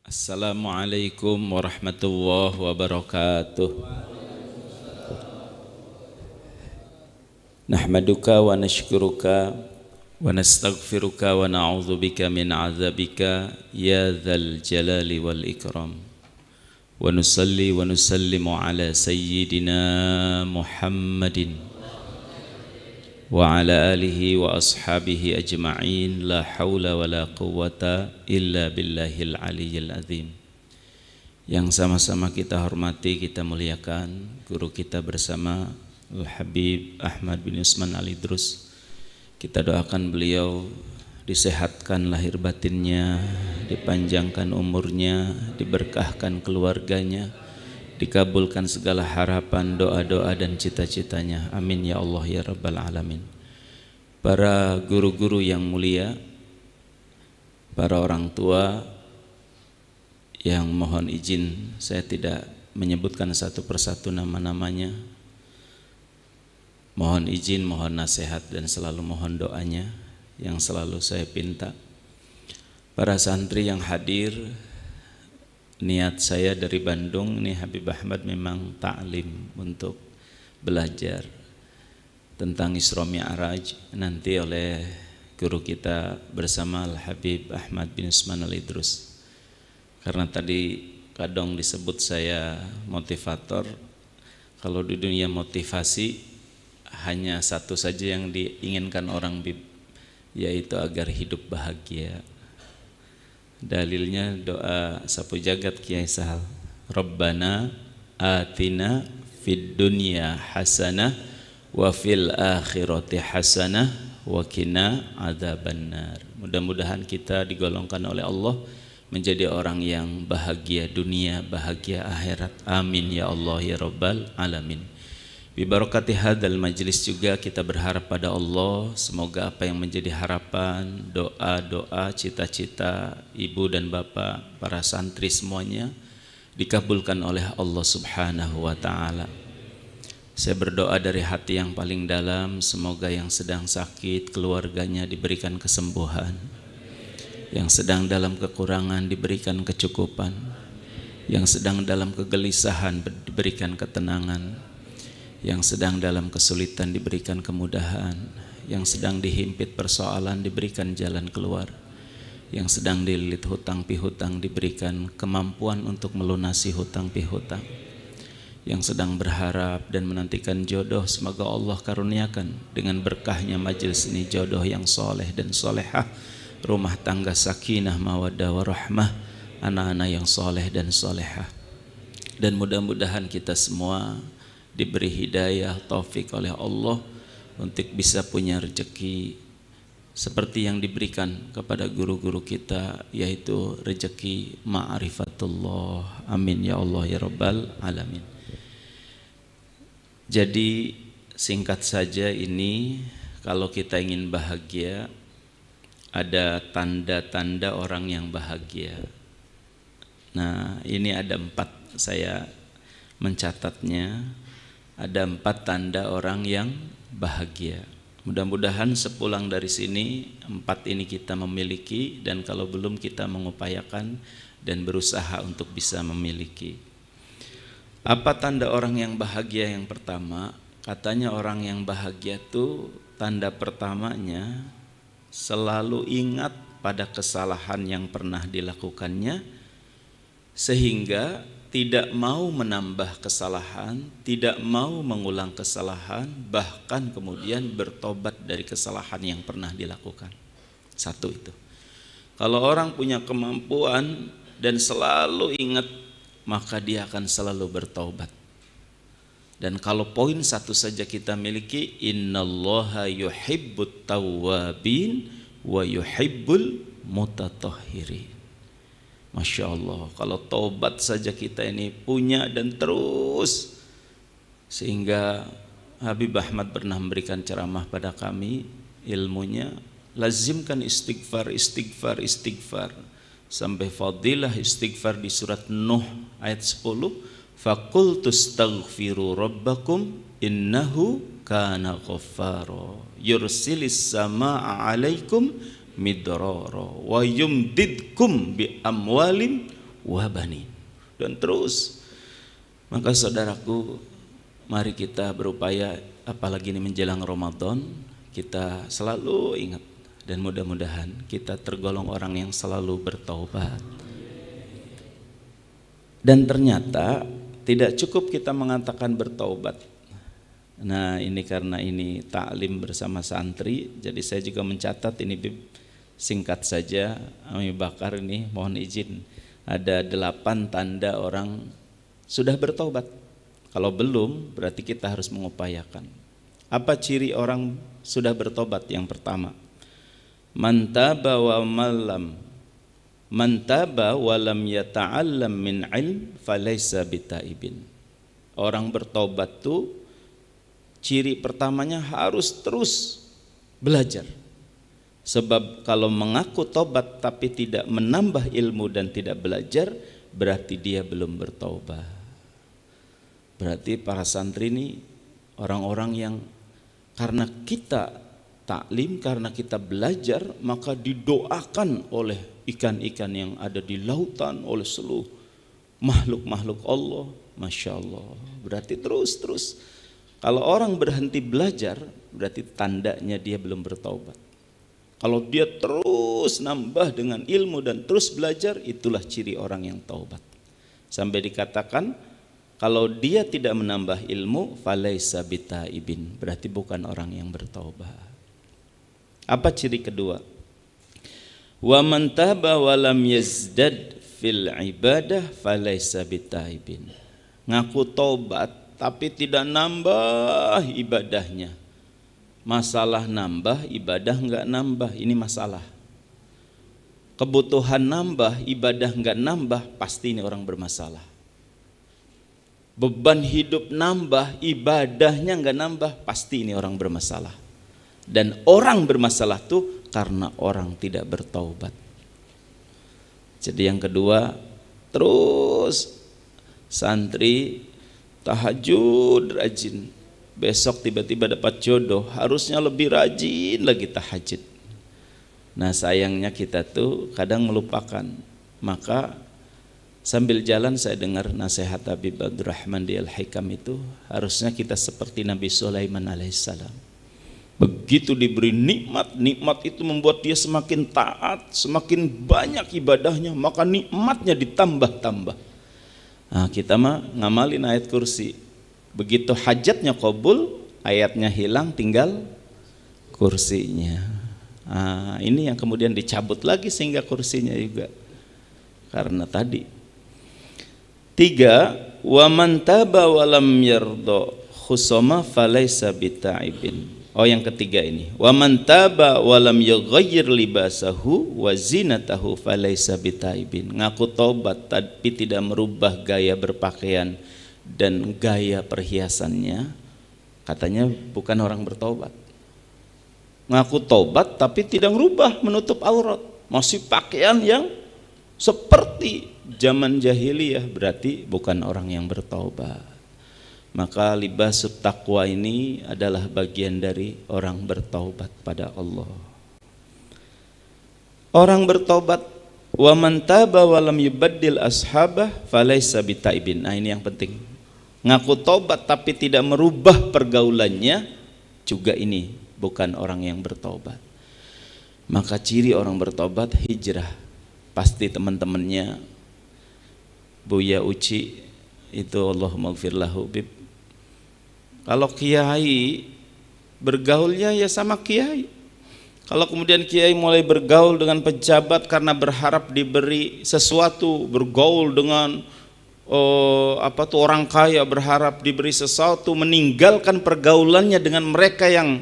Assalamualaikum warahmatullahi wabarakatuh. Nahmaduka wa nashkuruka wa nastaghfiruka wa na'udzubika min 'adzabika ya dzal jalali wal ikram. Wa nusalli wa nusallimu ala sayyidina Muhammadin wa ala alihi wa ashabihi ajma'in. La hawla wa la quwwata illa billahil aliyyil azim. Yang sama-sama kita hormati, kita muliakan guru kita bersama Al-Habib Ahmad bin Usman Al-Idrus. Kita doakan beliau disehatkan lahir batinnya, dipanjangkan umurnya, diberkahkan keluarganya, dikabulkan segala harapan, doa-doa dan cita-citanya. Amin ya Allah ya Rabbal Alamin. Para guru-guru yang mulia, para orang tua yang mohon izin saya tidak menyebutkan satu persatu nama-namanya. Mohon izin, mohon nasihat dan selalu mohon doanya yang selalu saya pinta. Para santri yang hadir, niat saya dari Bandung ini Habib Ahmad memang ta'lim untuk belajar tentang Isra Mi'raj nanti oleh guru kita bersama Al-Habib Ahmad bin Usman Al-Idrus. Karena tadi kadang disebut saya motivator, kalau di dunia motivasi hanya satu saja yang diinginkan orang, yaitu agar hidup bahagia. Dalilnya doa sapu jagat Kiai Sahal, Rabbana atina fid dunya hasanah wa fil akhirati hasanah wa qina adzabannar. Mudah-mudahan kita digolongkan oleh Allah menjadi orang yang bahagia dunia, bahagia akhirat. Amin ya Allah ya Rabbal Alamin. Bibarakati hadzal majlis juga kita berharap pada Allah, semoga apa yang menjadi harapan, doa-doa, cita-cita ibu dan bapak, para santri semuanya dikabulkan oleh Allah Subhanahu wa taala. Saya berdoa dari hati yang paling dalam, semoga yang sedang sakit keluarganya diberikan kesembuhan, yang sedang dalam kekurangan diberikan kecukupan, yang sedang dalam kegelisahan diberikan ketenangan, yang sedang dalam kesulitan diberikan kemudahan, yang sedang dihimpit persoalan diberikan jalan keluar, yang sedang dililit hutang pihutang diberikan kemampuan untuk melunasi hutang pihutang, yang sedang berharap dan menantikan jodoh, semoga Allah karuniakan dengan berkahnya majelis ini jodoh yang soleh dan solehah, rumah tangga sakinah mawaddah warahmah, anak-anak yang soleh dan solehah. Dan mudah-mudahan kita semua diberi hidayah taufik oleh Allah untuk bisa punya rezeki seperti yang diberikan kepada guru-guru kita, yaitu rezeki ma'rifatullah. Amin ya Allah ya Rabbal Alamin. Jadi singkat saja, ini kalau kita ingin bahagia ada tanda-tanda orang yang bahagia. Nah ini ada 4, saya mencatatnya. Ada 4 tanda orang yang bahagia. Mudah-mudahan sepulang dari sini 4 ini kita memiliki, dan kalau belum kita mengupayakan dan berusaha untuk bisa memiliki. Apa tanda orang yang bahagia? Yang pertama, katanya orang yang bahagia itu tanda pertamanya selalu ingat pada kesalahan yang pernah dilakukannya, sehingga tidak mau menambah kesalahan, tidak mau mengulang kesalahan, bahkan kemudian bertobat dari kesalahan yang pernah dilakukan. Satu itu. Kalau orang punya kemampuan dan selalu ingat, maka dia akan selalu bertobat. Dan kalau poin satu saja kita miliki, innallaha yuhibbut tawwabin wa yuhibbul mutatahhirin. Masya Allah, kalau taubat saja kita ini punya dan terus, sehingga Habib Ahmad pernah memberikan ceramah pada kami, ilmunya lazimkan istighfar, istighfar, istighfar, sampai fadilah istighfar di surat Nuh ayat 10, faqultu astaghfiru rabbakum innahu kana ghaffara yursilis samaa'a alaikum midrara wa yumdidkum bi amwalin wa banin. Dan terus. Maka saudaraku, mari kita berupaya, apalagi ini menjelang Ramadan, kita selalu ingat dan mudah-mudahan kita tergolong orang yang selalu bertaubat. Dan ternyata tidak cukup kita mengatakan bertaubat. Nah, ini karena ini taklim bersama santri, jadi saya juga mencatat ini singkat saja. Ami Bakar ini mohon izin, ada 8 tanda orang sudah bertaubat. Kalau belum, berarti kita harus mengupayakan. Apa ciri orang sudah bertobat? Yang pertama, man taba wa lam yata'allam min ilm falaysa bitaibin. Orang bertobat tuh ciri pertamanya harus terus belajar. Sebab kalau mengaku tobat tapi tidak menambah ilmu dan tidak belajar, berarti dia belum bertobat. Berarti para santri ini orang-orang yang karena kita taklim, karena kita belajar, maka didoakan oleh ikan-ikan yang ada di lautan, oleh seluruh makhluk-makhluk Allah. Masya Allah. Berarti terus. Kalau orang berhenti belajar, berarti tandanya dia belum bertaubat. Kalau dia terus nambah dengan ilmu dan terus belajar, itulah ciri orang yang taubat. Sampai dikatakan, kalau dia tidak menambah ilmu, falaisa bitaibin, berarti bukan orang yang bertaubat. Apa ciri kedua? Wa man taba wa lam yazdad fil ibadah falaisa bitaibin. Ngaku taubat tapi tidak nambah ibadahnya. Masalah nambah, ibadah enggak nambah, ini masalah. Kebutuhan nambah, ibadah enggak nambah, pasti ini orang bermasalah. Beban hidup nambah, ibadahnya enggak nambah, pasti ini orang bermasalah. Dan orang bermasalah tuh karena orang tidak bertaubat. Jadi yang kedua, terus santri tahajud rajin. Besok tiba-tiba dapat jodoh, harusnya lebih rajin lagi tahajud. Nah, sayangnya kita tuh kadang melupakan. Maka sambil jalan saya dengar nasihat Habib Abdurrahman di Al-Hikam itu, harusnya kita seperti Nabi Sulaiman alaihissalam. Begitu diberi nikmat, nikmat itu membuat dia semakin taat, semakin banyak ibadahnya, maka nikmatnya ditambah-tambah. Nah, kita mah ngamalin ayat kursi. Begitu hajatnya qabul, ayatnya hilang, tinggal kursinya. Nah, ini yang kemudian dicabut lagi sehingga kursinya juga. Karena tadi. 3, wa man taba wa lam yarda khusama falaysa bitaibin. Oh, yang ketiga ini. Wa man taba wa lam yughayyir libasahu wa zinatahu falaysa bitaibin. Ngaku taubat tapi tidak merubah gaya berpakaian dan gaya perhiasannya, katanya bukan orang bertobat. Ngaku taubat tapi tidak merubah, menutup aurat, masih pakaian yang seperti zaman jahiliyah, berarti bukan orang yang bertaubat. Maka libasut taqwa ini adalah bagian dari orang bertaubat pada Allah. Orang bertaubat, wa man taba wa lam yubaddil ashabah falaysa bitaibin. Nah, ini yang penting. Ngaku taubat tapi tidak merubah pergaulannya, juga ini bukan orang yang bertaubat. Maka ciri orang bertaubat hijrah. Pasti teman-temannya Buya Uci itu Allahumma gfir lahu bib. Kalau kiai bergaulnya ya sama kiai. Kalau kemudian kiai mulai bergaul dengan pejabat karena berharap diberi sesuatu, bergaul dengan orang kaya berharap diberi sesuatu, meninggalkan pergaulannya dengan mereka yang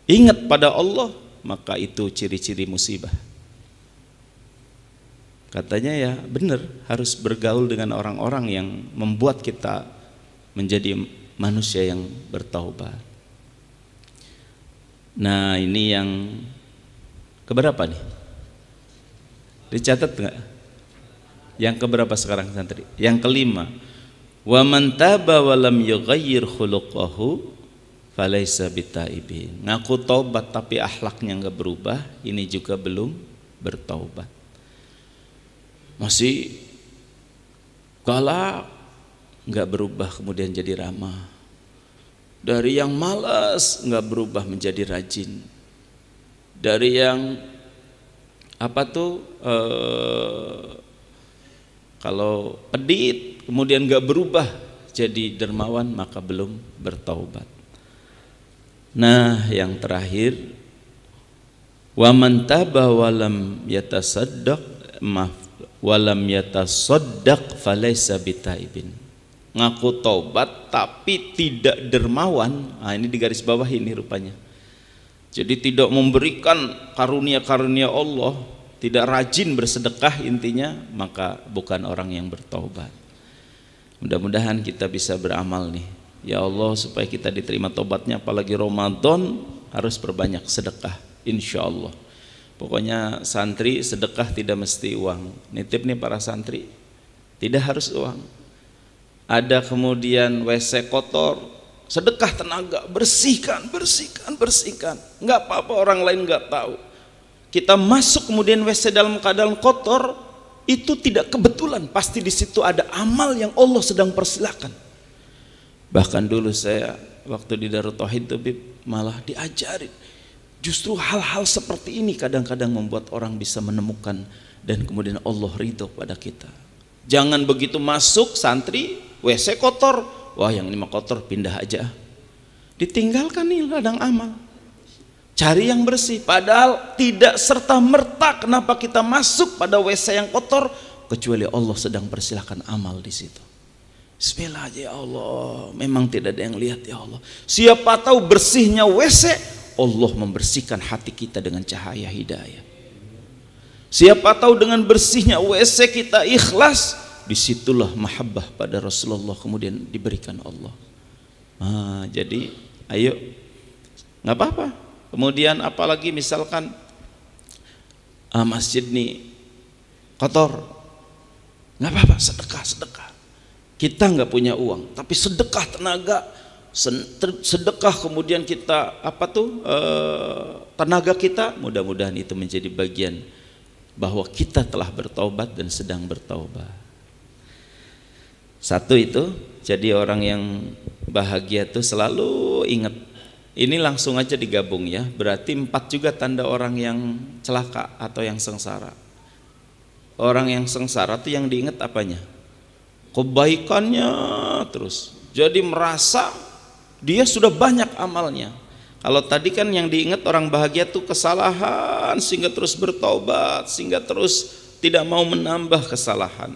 ingat pada Allah, maka itu ciri-ciri musibah. Katanya ya benar, harus bergaul dengan orang-orang yang membuat kita menjadi manusia yang bertaubat. Nah, ini yang keberapa nih? Dicatat enggak? Yang keberapa sekarang santri? Yang kelima. Wa man taba wa lam yughayyir khuluquhu falaysa bitaibin. Ngaku taubat tapi akhlaknya enggak berubah, ini juga belum bertaubat. Masih galak, nggak berubah kemudian jadi ramah. Dari yang malas nggak berubah menjadi rajin. Dari yang kalau pedit kemudian nggak berubah jadi dermawan, maka belum bertaubat. Nah, yang terakhir, wa man taba walam yatasaddaq walam yatasaddaq falaysa bitaibin. Ngaku taubat tapi tidak dermawan. Nah, ini di garis bawah ini rupanya. Jadi tidak memberikan karunia-karunia Allah, tidak rajin bersedekah intinya, maka bukan orang yang bertaubat. Mudah-mudahan kita bisa beramal nih. Ya Allah, supaya kita diterima tobatnya, apalagi Ramadan, harus perbanyak sedekah, insya Allah. Pokoknya santri sedekah tidak mesti uang. Nitip nih para santri, tidak harus uang. Ada kemudian WC kotor, sedekah tenaga, bersihkan. Nggak apa-apa orang lain nggak tahu. Kita masuk kemudian WC dalam keadaan kotor, itu tidak kebetulan, pasti di situ ada amal yang Allah sedang persilakan. Bahkan dulu saya waktu di Darut Tauhid malah diajarin, justru hal-hal seperti ini kadang-kadang membuat orang bisa menemukan dan kemudian Allah ridho pada kita. Jangan begitu masuk santri WC kotor, wah yang ini mah kotor, pindah aja, ditinggalkan nih ladang amal, cari yang bersih. Padahal tidak serta merta kenapa kita masuk pada WC yang kotor, kecuali Allah sedang persilahkan amal di situ. Bismillah aja ya Allah, memang tidak ada yang lihat ya Allah. Siapa tahu bersihnya WC, Allah membersihkan hati kita dengan cahaya hidayah. Siapa tahu dengan bersihnya WC kita ikhlas, disitulah mahabbah pada Rasulullah kemudian diberikan Allah. Jadi ayo, nggak apa-apa. Kemudian apalagi misalkan masjid nih kotor, nggak apa-apa, sedekah. Kita nggak punya uang, tapi sedekah tenaga, sedekah kemudian kita tenaga kita, mudah-mudahan itu menjadi bagian bahwa kita telah bertaubat dan sedang bertaubat. Satu itu, jadi orang yang bahagia itu selalu ingat. Ini langsung aja digabung ya, berarti 4 juga tanda orang yang celaka atau yang sengsara. Orang yang sengsara itu yang diingat apanya? Kebaikannya terus. Jadi merasa dia sudah banyak amalnya. Kalau tadi kan yang diingat orang bahagia tuh kesalahan, sehingga terus bertaubat, sehingga terus tidak mau menambah kesalahan.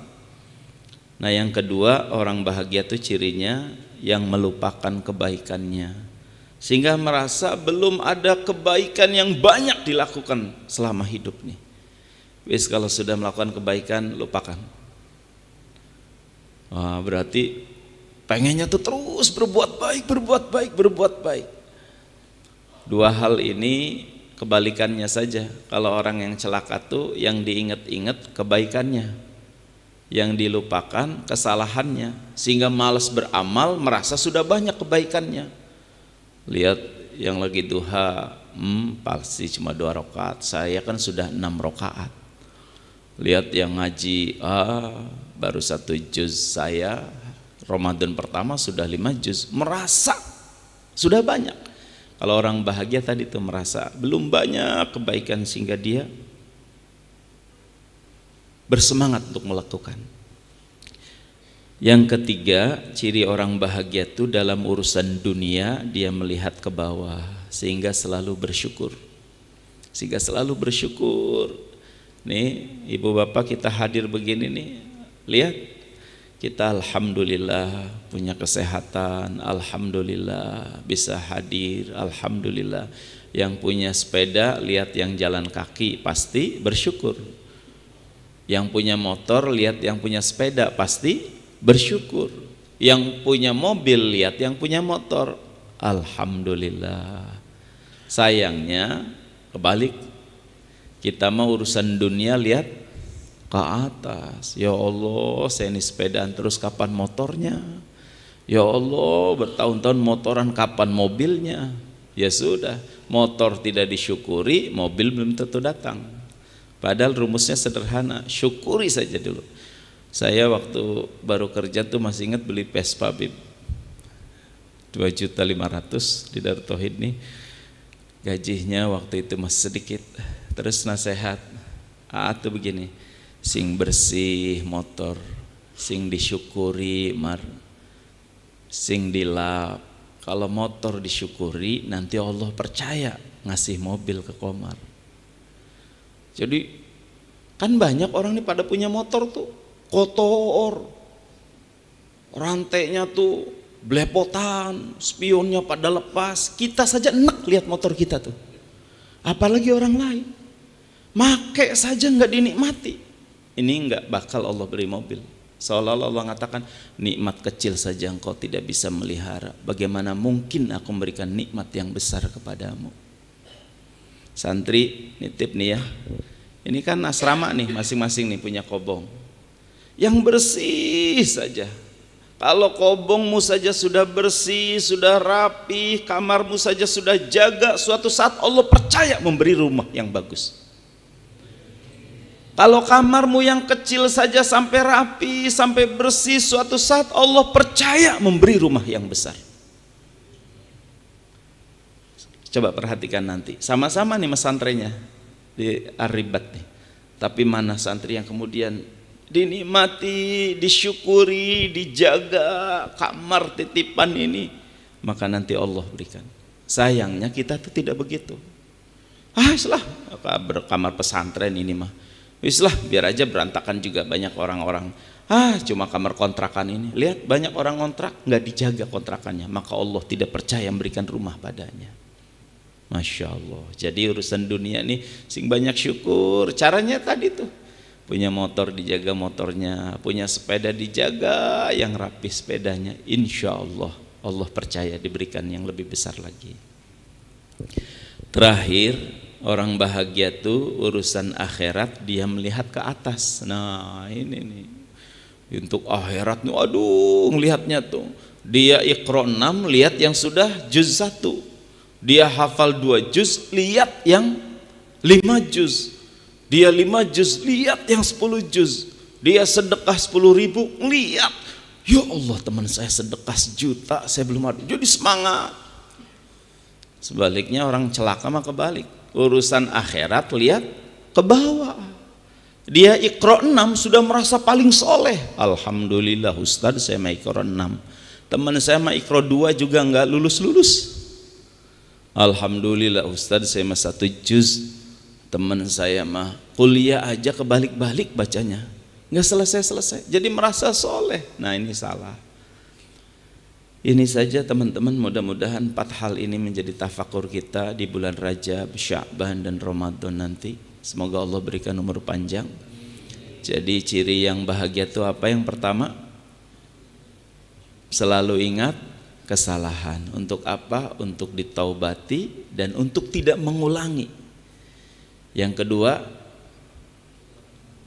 Nah yang kedua, orang bahagia tuh cirinya yang melupakan kebaikannya, sehingga merasa belum ada kebaikan yang banyak dilakukan selama hidup nih. Wis kalau sudah melakukan kebaikan, lupakan. Berarti pengennya tuh terus berbuat baik. Dua hal ini kebalikannya saja. Kalau orang yang celaka tuh yang diingat-ingat kebaikannya, yang dilupakan kesalahannya, sehingga malas beramal, merasa sudah banyak kebaikannya. Lihat yang lagi duha, pasti cuma 2 rakaat, saya kan sudah 6 rakaat. Lihat yang ngaji, baru 1 juz, saya Ramadan pertama sudah 5 juz, merasa sudah banyak. Kalau orang bahagia tadi tuh merasa belum banyak kebaikan, sehingga dia bersemangat untuk melakukan. Yang ketiga, ciri orang bahagia itu dalam urusan dunia dia melihat ke bawah, sehingga selalu bersyukur. Nih ibu bapak kita hadir begini nih, lihat kita alhamdulillah punya kesehatan, alhamdulillah bisa hadir, alhamdulillah. Yang punya sepeda lihat yang jalan kaki pasti bersyukur. Yang punya motor lihat yang punya sepeda pasti bersyukur. Yang punya mobil lihat yang punya motor, alhamdulillah. Sayangnya kebalik, kita mau urusan dunia lihat ke atas. Ya Allah, saya ini sepedaan terus kapan motornya? Ya Allah, bertahun-tahun motoran kapan mobilnya? Ya sudah, motor tidak disyukuri, mobil belum tentu datang. Padahal rumusnya sederhana, syukuri saja dulu. Saya waktu baru kerja tuh masih ingat beli Vespa Bib 2.500.000 di Darut Tauhid nih. Gajinya waktu itu masih sedikit. Terus nasihat tuh begini, sing bersih motor, sing disyukuri mar, sing dilap. Kalau motor disyukuri, nanti Allah percaya ngasih mobil ke Komar. Jadi kan banyak orang nih pada punya motor tuh kotor, rantainya tuh belepotan, spionnya pada lepas. Kita saja enak lihat motor kita tuh, apalagi orang lain. Make saja nggak dinikmati. Ini nggak bakal Allah beri mobil. Seolah-olah Allah mengatakan, nikmat kecil saja engkau tidak bisa melihara, bagaimana mungkin aku memberikan nikmat yang besar kepadamu. Santri nitip nih ya, ini kan asrama nih, masing-masing nih punya kobong yang bersih saja. Kalau kobongmu saja sudah bersih, sudah rapi, kamarmu saja sudah jaga, suatu saat Allah percaya memberi rumah yang bagus. Kalau kamarmu yang kecil saja sampai rapi, sampai bersih, suatu saat Allah percaya memberi rumah yang besar. Coba perhatikan nanti, sama-sama nih pesantrennya di Ar-Ribat nih. Tapi mana santri yang kemudian dinikmati, disyukuri, dijaga kamar titipan ini, maka nanti Allah berikan. Sayangnya kita tuh tidak begitu. Islah kamar pesantren ini mah, islah biar aja berantakan juga, banyak orang-orang cuma kamar kontrakan ini. Lihat banyak orang kontrak nggak dijaga kontrakannya, maka Allah tidak percaya memberikan rumah padanya. Masya Allah. Jadi urusan dunia nih sing banyak syukur. Caranya tadi tuh, punya motor dijaga motornya, punya sepeda dijaga yang rapi sepedanya. Insya Allah Allah percaya diberikan yang lebih besar lagi. Terakhir, orang bahagia tuh urusan akhirat dia melihat ke atas. Nah ini nih untuk akhirat nih, aduh ngelihatnya tuh, dia Iqra 6 lihat yang sudah juz 1, dia hafal 2 juz lihat yang 5 juz, dia 5 juz lihat yang 10 juz, dia sedekah 10.000 lihat, ya Allah teman saya sedekah 1 juta saya belum ada, jadi semangat. Sebaliknya orang celaka mah kebalik, urusan akhirat lihat ke bawah. Dia Iqra 6 sudah merasa paling soleh. Alhamdulillah Ustadz saya mah Iqra 6, teman saya mah Iqra 2 juga nggak lulus-lulus. Alhamdulillah Ustadz saya mah 1 juz, teman saya mah kuliah aja kebalik-balik bacanya, nggak selesai-selesai, jadi merasa soleh. Nah ini salah. Ini saja teman-teman, mudah-mudahan 4 hal ini menjadi tafakur kita di bulan Rajab, Sya'ban dan Ramadan nanti. Semoga Allah berikan umur panjang. Jadi ciri yang bahagia itu apa? Yang pertama, selalu ingat kesalahan. Untuk apa? Untuk ditaubati dan untuk tidak mengulangi. Yang kedua,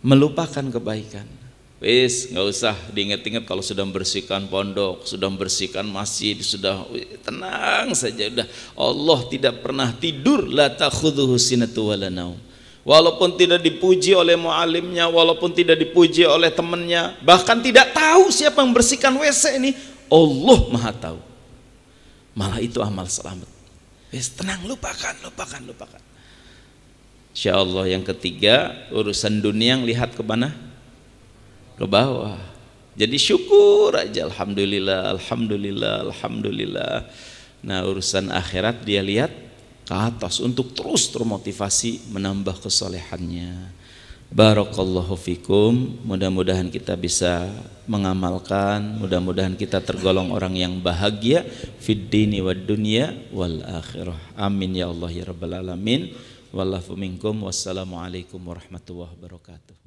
melupakan kebaikan. Wis, nggak usah diingat-ingat kalau sudah membersihkan pondok, sudah membersihkan masjid, sudah tenang saja. Udah, Allah tidak pernah tidur, la ta'khudhuhu sinatu wala naum. Walaupun tidak dipuji oleh mualimnya, walaupun tidak dipuji oleh temannya, bahkan tidak tahu siapa yang membersihkan WC ini, Allah Maha tahu. Malah itu amal selamat. Wis, tenang, lupakan. Insyaallah. Yang ketiga, urusan dunia yang lihat ke mana? Ke bawah. Jadi syukur aja, alhamdulillah. Nah urusan akhirat dia lihat ke atas untuk terus termotivasi menambah kesolehannya. Barakallahu fikum. Mudah-mudahan kita bisa mengamalkan, mudah-mudahan kita tergolong orang yang bahagia fid dini wad dunya wal akhirah. Amin ya Allah ya rabbal alamin. Wallahu minkum. Wassalamualaikum warahmatullahi wabarakatuh.